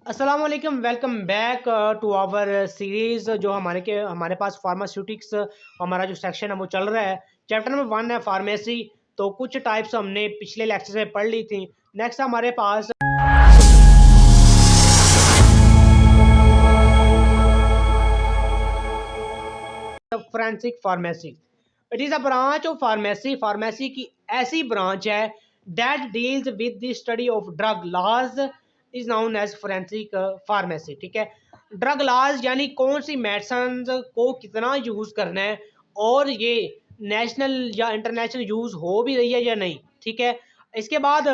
अस्सलाम वालेकुम, welcome back to our series. जो हमारे पास फार्मास्यूटिक्स हमारा जो सेक्शन है वो चल रहा है। चैप्टर नंबर 1 है फार्मेसी। तो कुछ टाइप्स हमने पिछले लेक्चर में पढ़ ली थी। नेक्स्ट हमारे पास forensic pharmacy. It is a branch of pharmacy. Pharmacy की ऐसी ब्रांच है that deals with the study of drug laws is known as forensic pharmacy. ठीक है, ड्रग लॉज यानी कौन सी मेडिसिन को कितना यूज़ करना है और ये नेशनल या इंटरनेशनल यूज़ हो भी रही है या नहीं। ठीक है, इसके बाद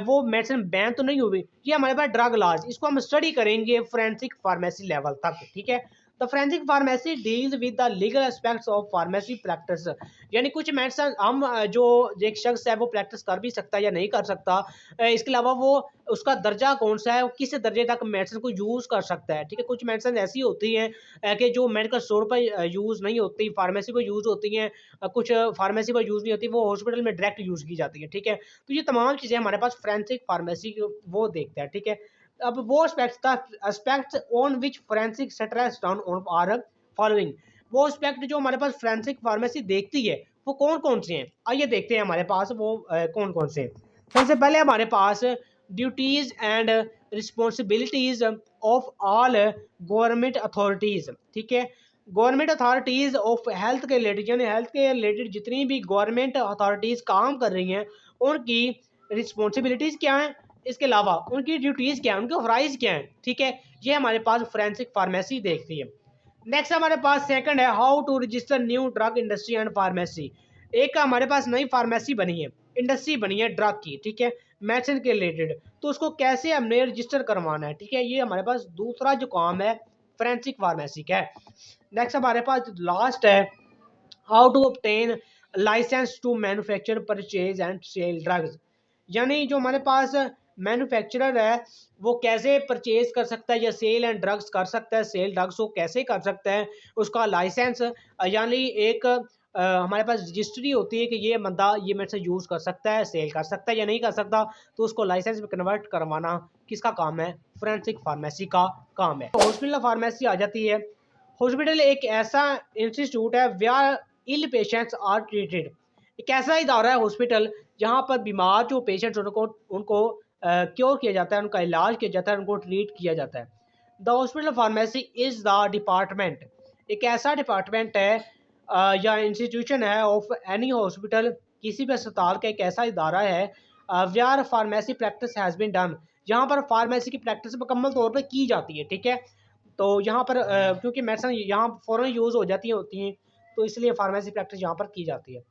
वो मेडिसिन बैन तो नहीं हुई। ये हमारे पास ड्रग लॉज, इसको हम स्टडी करेंगे फोरेंसिक फार्मेसी लेवल तक। ठीक है, तो forensic pharmacy deals with the legal aspects of pharmacy practice. यानी कुछ मेडिसिन हम जो एक शख्स है वो प्रैक्टिस कर भी सकता है या नहीं कर सकता। इसके अलावा वो उसका दर्जा कौन सा है, वो किस दर्जे तक मेडिसिन को यूज़ कर सकता है। ठीक है, कुछ मेडिसिन ऐसी होती हैं कि जो मेडिकल स्टोर पर यूज़ नहीं होती, फार्मेसी पर यूज़ होती हैं। कुछ फार्मेसी पर यूज़ नहीं होती, वो हॉस्पिटल में डायरेक्ट यूज़ की जाती है। ठीक है, तो ये तमाम चीज़ें हमारे पास फोरेंसिक फार्मेसी वो देखते हैं। ठीक है, अब वो aspects on which forensic stress down on are following. वो एस्पेक्ट जो हमारे पास फोरेंसिक फार्मेसी देखती है वो कौन कौन से हैं, आइए देखते हैं हमारे पास वो कौन कौन से। सबसे पहले हमारे पास duties and responsibilities of all government authorities. ठीक है, गवर्नमेंट अथॉरिटीज ऑफ हेल्थ के रिलेटेड, यानी हेल्थ के रिलेटेड जितनी भी गवर्नमेंट अथॉरिटीज काम कर रही हैं उनकी रिस्पॉन्सिबिलिटीज क्या हैं, इसके अलावा उनकी ड्यूटीज क्या है, उनके राइज क्या है। ठीक है, ये हमारे पास फोरेंसिक फार्मेसी देखती है। नेक्स्ट हमारे पास सेकंड है how to register new drug industry and pharmacy. एक हमारे पास नई फार्मेसी बनी है, इंडस्ट्री बनी है ड्रग की। ठीक है, मेडिसिन के रिलेटेड, तो उसको कैसे हमने रजिस्टर करवाना है। ठीक है, ये हमारे पास दूसरा जो काम है फोरेंसिक फार्मेसी का है। नेक्स्ट हमारे पास लास्ट है how to obtain licence to manufacture purchase and sale drugs. यानी जो हमारे पास मैन्युफैक्चरर है वो कैसे परचेज कर सकता है या सेल एंड ड्रग्स कर सकता है, सेल ड्रग्स को कैसे कर सकता है, उसका लाइसेंस यानी एक हमारे पास रजिस्ट्री होती है कि ये बंदा ये मेरे से यूज़ कर सकता है, सेल कर सकता है या नहीं कर सकता, तो उसको लाइसेंस में कन्वर्ट करवाना किसका काम है, फोरेंसिक फार्मेसी का काम है। हॉस्पिटल फार्मेसी आ जाती है। हॉस्पिटल एक ऐसा इंस्टीट्यूट है where ill patients are treated. एक ऐसा इदारा है हॉस्पिटल जहाँ पर बीमार जो पेशेंट्स उनको उनको क्योर किया जाता है, उनका इलाज किया जाता है, उनको ट्रीट किया जाता है। The hospital pharmacy is the department, एक ऐसा डिपार्टमेंट है या इंस्टीट्यूशन है ऑफ एनी हॉस्पिटल, किसी भी अस्पताल का एक ऐसा इदारा है where pharmacy practice has been done, जहाँ पर फार्मेसी की प्रैक्टिस मुकम्मल तौर पर की जाती है। ठीक है, तो यहाँ पर क्योंकि मेडिसिन यहाँ फ़ौरन यूज़ हो जाती होती हैं, तो इसलिए फार्मेसी प्रैक्टिस यहाँ पर की जाती है।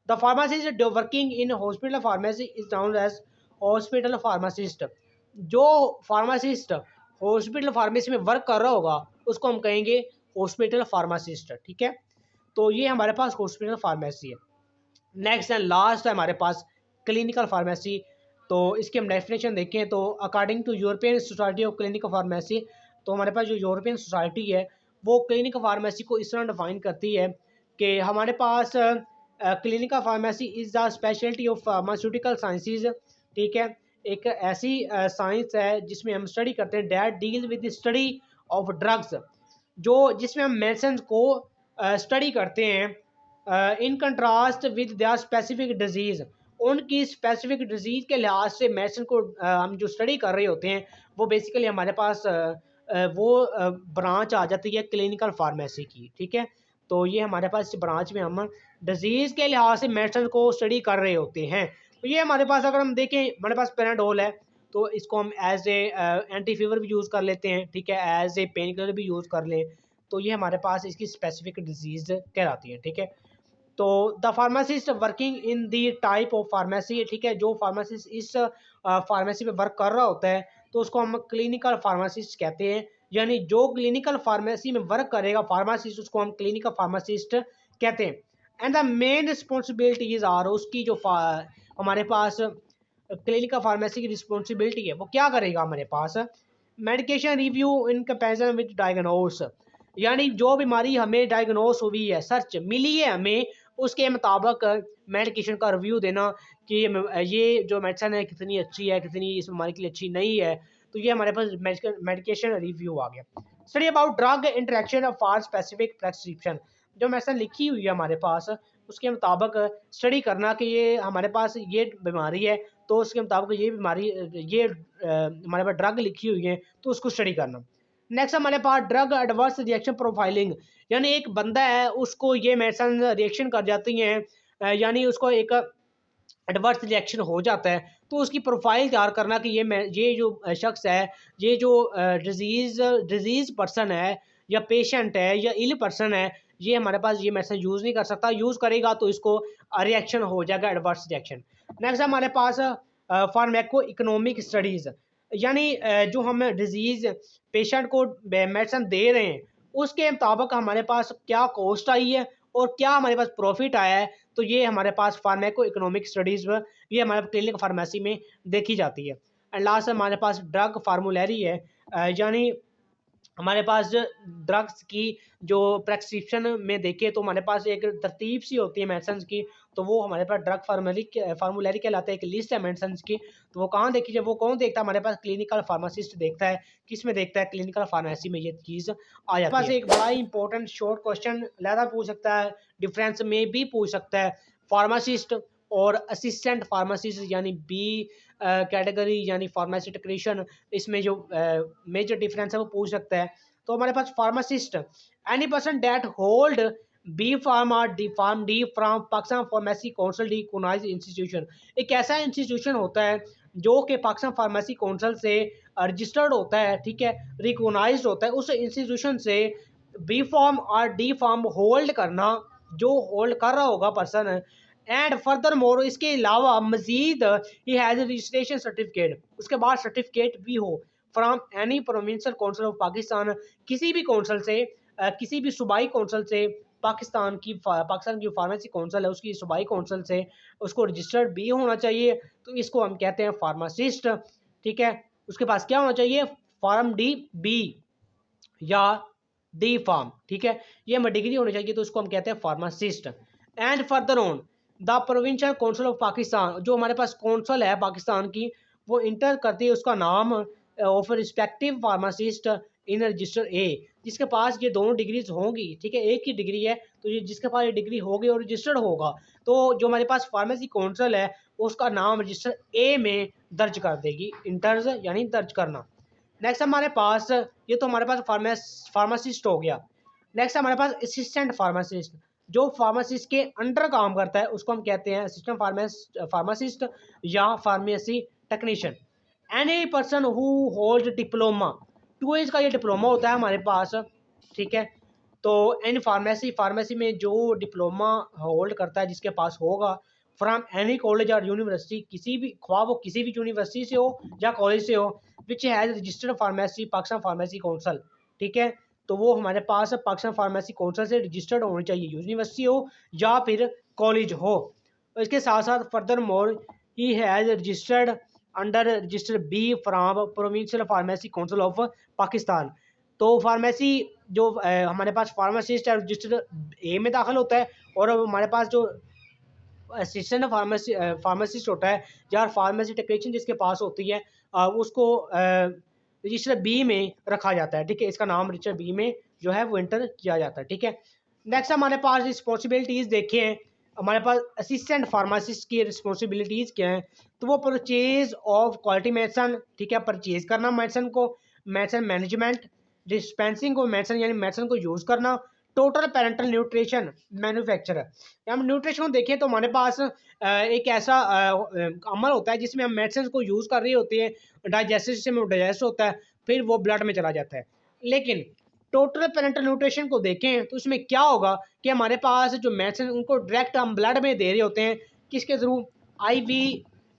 The pharmacist working in hospital pharmacy is known as hospital pharmacist. जो फार्मासिस्ट हॉस्पिटल फार्मेसी में वर्क कर रहा होगा उसको हम कहेंगे हॉस्पिटल फार्मासिस्ट। ठीक है, तो ये हमारे पास हॉस्पिटल फार्मेसी है। नेक्स्ट एंड लास्ट है हमारे पास क्लिनिकल फार्मेसी। तो इसकी हम डेफिनेशन देखें तो according to European Society of Clinical Pharmacy, तो हमारे पास जो यूरोपियन सोसाइटी है वो क्लिनिकल फार्मेसी को इस तरह डिफाइन करती है कि हमारे पास clinical pharmacy is the speciality of pharmaceutical sciences. ठीक है, एक ऐसी साइंस है जिसमें हम स्टडी करते हैं that deal with the study of drugs, जो जिसमें हम मेडिसिन को स्टडी करते हैं in contrast with the specific disease. उनकी स्पेसिफिक डिजीज़ के लिहाज से मेडिसिन को हम जो स्टडी कर रहे होते हैं वो बेसिकली हमारे पास वो ब्रांच आ जाती है क्लिनिकल फार्मेसी की। ठीक है, तो ये हमारे पास इस ब्रांच में हम डिजीज़ के लिहाज से मेडिसिन को स्टडी कर रहे होते हैं। तो ये हमारे पास अगर हम देखें हमारे पास पैराडोल है, तो इसको हम एज ए एंटी फीवर भी यूज़ कर लेते हैं। ठीक है, एज ए पेन किलर भी यूज़ कर लें, तो ये हमारे पास इसकी स्पेसिफिक डिजीज़ कहलाती है। ठीक है, तो the pharmacist working in the type of pharmacy. ठीक है, जो फार्मासिस्ट इस फार्मेसी में वर्क कर रहा होता है तो उसको हम क्लिनिकल फार्मासिस्ट कहते हैं। यानी जो क्लिनिकल फार्मेसी में वर्क करेगा फार्मासिस्ट, उसको हम क्लिनिकल फार्मासिस्ट कहते हैं। And the main responsibilities are, उसकी जो हमारे पास क्लिनिकल फार्मेसी की रिस्पॉन्सिबिलिटी है वो क्या करेगा हमारे पास, medication review in comparison with diagnose. यानी जो बीमारी हमें डायग्नोस हुई है, सर्च मिली है हमें, उसके मुताबिक मेडिकेशन का रिव्यू देना कि ये जो मेडिसिन है कितनी अच्छी है, कितनी इस बीमारी के लिए अच्छी नहीं है। तो ये हमारे पास मेडिकेशन रिव्यू आ गया। Study about drug interaction for specific prescription, जो मेडिसिन लिखी हुई है हमारे पास उसके मुताबिक स्टडी करना कि ये हमारे पास ये बीमारी है तो उसके मुताबिक ये बीमारी ये हमारे पास ड्रग लिखी हुई है तो उसको स्टडी करना। नेक्स्ट हमारे पास ड्रग एडवर्स रिएक्शन प्रोफाइलिंग, यानी एक बंदा है उसको ये मेडिसिन रिएक्शन कर जाती हैं यानी उसको एक एडवर्स रिएक्शन हो जाता है तो उसकी प्रोफाइल तैयार करना कि ये जो शख्स है, ये जो डिजीज़ पर्सन है या पेशेंट है या इल पर्सन है, ये हमारे पास ये मेडिसिन यूज़ नहीं कर सकता, यूज़ करेगा तो इसको रिएक्शन हो जाएगा, एडवर्स रिएक्शन। नेक्स्ट हमारे पास फार्मेको इकोनॉमिक स्टडीज़, यानी जो हम डिजीज़ पेशेंट को मेडिसिन दे रहे हैं उसके मुताबिक हमारे पास क्या कॉस्ट आई है और क्या हमारे पास प्रॉफिट आया है, तो ये हमारे पास फार्मेको इकोनॉमिक स्टडीज़ ये हमारे क्लिनिकल फार्मेसी में देखी जाती है। एंड लास्ट हमारे पास ड्रग फार्मूलरी है, यानी हमारे पास ड्रग्स की जो प्रेस्क्रिप्शन में देखें तो हमारे पास एक तरतीब सी होती है मेडिसिन की, तो वो हमारे पास ड्रग फार्मूलरी कहलाता है, एक लिस्ट है मेडिसिन की। तो वो कहाँ देखी जाए, वो कौन देखता है, हमारे पास क्लिनिकल फार्मासिस्ट देखता है। किस में देखता है, क्लिनिकल फार्मेसी में ये चीज़ आ जाती है। पास एक बड़ा ही इंपॉर्टेंट शॉर्ट क्वेश्चन लहदा पूछ सकता है, डिफरेंस में भी पूछ सकता है, फार्मासिस्ट और असिस्टेंट फार्मासिस्ट यानी बी कैटेगरी यानी फार्मेसी टेक्नीशियन, इसमें जो मेजर डिफरेंस है वो पूछ सकता है। तो हमारे पास pharmacist, any person that hold B pharm और D pharm D from Pakistan pharmacy council recognized institution, एक ऐसा इंस्टीट्यूशन होता है जो कि पाकिस्तान फार्मेसी काउंसिल से रजिस्टर्ड होता है, ठीक है, रिकॉग्नाइज्ड होता है। उस इंस्टीट्यूशन से बी फार्म और डी फार्म होल्ड करना, जो होल्ड कर रहा होगा पर्सन, एंड फर्दर मोर इसके अलावा मजीद ही हैज़ रजिस्ट्रेशन सर्टिफिकेट, उसके बाद सर्टिफिकेट भी हो from any provincial council of Pakistan, किसी भी काउंसिल से किसी भी सूबाई काउंसिल से, पाकिस्तान की फार्मेसी काउंसिल है उसकी सूबाई काउंसिल से उसको रजिस्टर्ड भी होना चाहिए, तो इसको हम कहते हैं फार्मासिस्ट, ठीक है। उसके पास क्या होना चाहिए, फार्म डी बी या डी फार्म, ठीक है, ये हमें डिग्री होनी चाहिए, तो उसको हम कहते हैं pharmacist. And further on the provincial council of Pakistan, जो हमारे पास काउंसिल है पाकिस्तान की, वो इंटर करती है उसका नाम of respective pharmacist in register A, जिसके पास ये दोनों डिग्रीज होंगी, ठीक है, एक ही डिग्री है तो ये जिसके पास ये डिग्री होगी और रजिस्टर्ड होगा, तो जो हमारे पास फार्मेसी काउंसिल है उसका नाम रजिस्टर ए में दर्ज कर देगी, इंटर्स यानी दर्ज करना। नेक्स्ट हमारे पास ये तो हमारे पास फार्मासिस्ट हो गया। नेक्स्ट हमारे पास असिस्टेंट फार्मासिस्ट, जो फार्मासिस्ट के अंडर काम करता है उसको हम कहते हैं असिस्टेंट फार्मासिस्ट या pharmacy technician. Any person who hold diploma, 2 years का ये डिप्लोमा होता है हमारे पास, ठीक है। तो इन फार्मेसी में जो डिप्लोमा होल्ड करता है जिसके पास होगा, फ्रॉम एनी कॉलेज और यूनिवर्सिटी, किसी भी ख्वाह वो किसी भी यूनिवर्सिटी से हो या कॉलेज से हो, which has registered pharmacy Pakistan pharmacy council, ठीक है, तो वो हमारे पास पाकिस्तान फार्मेसी काउंसिल से रजिस्टर्ड होनी चाहिए, यूनिवर्सिटी हो या फिर कॉलेज हो। इसके साथ साथ furthermore he has registered under register be from Provincial Pharmacy Council of Pakistan. तो फार्मेसी जो हमारे पास फार्मासिस्ट है रजिस्टर्ड ए में दाखिल होता है, और हमारे पास जो असिस्टेंट फार्मासिस्ट होता है या फार्मेसी टेक्नीशियन जिसके पास होती है उसको रजिस्टर बी में रखा जाता है, ठीक है, इसका नाम रजिस्टर बी में जो है वो इंटर किया जाता है, ठीक है। नेक्स्ट हमारे पास रिस्पॉन्सिबिलिटीज़ देखें, हमारे पास असिस्टेंट फार्मासिस्ट की रिस्पॉन्सिबिलिटीज़ क्या हैं, तो वो परचेज ऑफ क्वालिटी मेडिसन, ठीक है, परचेज करना मेडिसन को, मेडिसन मैनेजमेंट, डिस्पेंसिंग को मेडिसन यानी मेडिसन को यूज़ करना, टोटल पेरेंटल न्यूट्रिशन मैन्युफैक्चर। हम न्यूट्रिशन को देखें तो हमारे पास एक ऐसा अमल होता है जिसमें हम मेडिसिन को यूज़ कर रही होती है, डाइजेस्टिव सिस्टम में डाइजेस्ट होता है, फिर वो ब्लड में चला जाता है। लेकिन टोटल पेरेंटल न्यूट्रिशन को देखें तो इसमें क्या होगा कि हमारे पास जो मेडिसिन उनको डायरेक्ट हम ब्लड में दे रहे होते हैं, किसके थ्रू, IV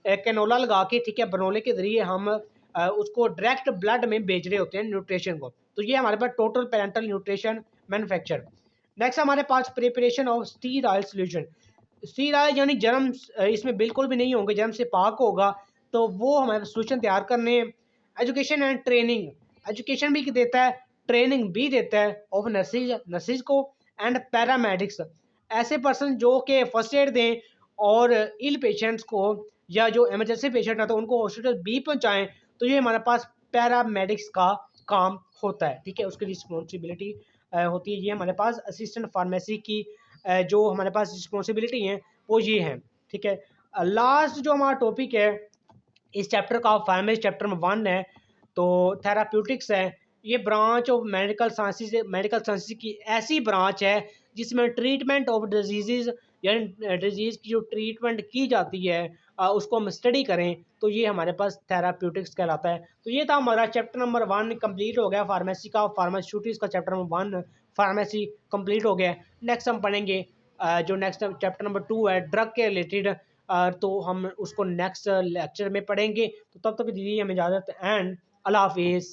कैनोला लगा के, ठीक है, बनोले के ज़रिए हम उसको डायरेक्ट ब्लड में भेज रहे होते हैं न्यूट्रिशन को, तो ये हमारे पास total parenteral nutrition manufacture. Next हमारे पास preparation of sterile solution, sterile यानी जर्म इसमें बिल्कुल भी नहीं होंगे, जर्म से पाक होगा, तो वो हमारे सॉल्यूशन तैयार करने। एजुकेशन एंड ट्रेनिंग, एजुकेशन भी देता है, ट्रेनिंग भी देता है ऑफ नर्सिस को, एंड पैरामेडिक्स, ऐसे पर्सन जो कि फर्स्ट एड दें और इल पेशेंट्स को या जो इमरजेंसी पेशेंट है तो उनको हॉस्पिटल भी पहुंचाएं, तो ये हमारे पास पैरामेडिक्स का काम होता है, ठीक है, उसकी रिस्पॉन्सिबिलिटी होती है। ये हमारे पास असिस्टेंट फार्मेसी की जो हमारे पास रिस्पॉन्सिबिलिटी है वो ये है, ठीक है। लास्ट जो हमारा टॉपिक है इस चैप्टर का, फार्मेसी चैप्टर में 1 है, तो थेराप्यूटिक्स है। ये ब्रांच ऑफ मेडिकल साइंसेज की ऐसी ब्रांच है जिसमें ट्रीटमेंट ऑफ डिजीज़, यानी डिजीज़ की जो ट्रीटमेंट की जाती है उसको हम स्टडी करें, तो ये हमारे पास थेराप्यूटिक्स कहलाता है। तो ये था हमारा चैप्टर नंबर 1 कंप्लीट हो गया फार्मेसी का, फार्मास्यूटिक्स का चैप्टर नंबर 1 फार्मेसी कंप्लीट हो गया। नेक्स्ट हम पढ़ेंगे जो नेक्स्ट चैप्टर नंबर 2 है ड्रग के रिलेटेड, तो हम उसको नेक्स्ट लेक्चर में पढ़ेंगे। तो तब तक दीजिए हमें इजाज़त एंड अल्लाह हाफिज़।